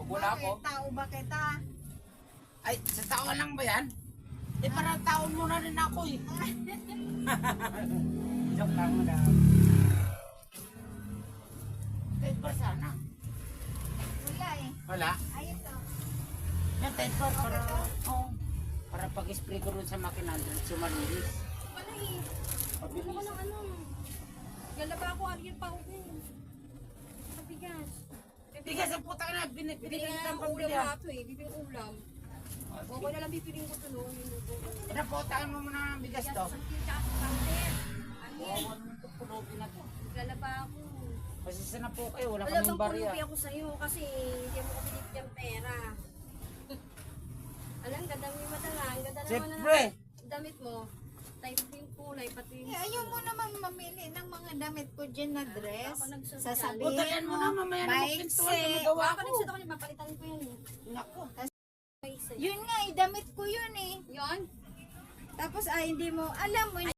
Pag wala ako. Tao ba kita? Ay, sa tao lang ba yan? Eh, parang taon mo na rin ako eh. Joke lang mo na. Ted bar sana. Wala eh. Wala? Ayun to. Yan, Ted bar para, oh, para pag-spray ko rin sa makina, sumalinis. Wala eh. Ano ko ng ano? Galaba ako, ariyan pa ako eh. Mabigas. Bigas ang putang na, binigyan Bibili ng ng ulam pamilya. na ito eh. Bibili ng ulam. Kung ko na lang bibiling ko ito no. Pinaputaan mo muna ng bigas to. Oo, ano ito, pulupin na to. Galaba ako. Pasisa na po kayo, wala Wala kaming bang barya. pulupi ako sa'yo kasi hindi mo kapilip yung pera. Alam, ganda mo yung mata nga. Ang ganda naman Siyempre. na damit mo. Type yung kulay, pati yung... Eh, ayaw mo naman mamili ng mga damit ko dyan na dress. Ako nagsasabi. Sasabihin Putayan mo na, mamaya na magpintuan na maiksi. magawa Ako ko. nagsuot ako, papalitan ko yun eh. Nako. May isa. Yun nga, damit ko yun eh. Yun? Tapos hindi mo, alam mo,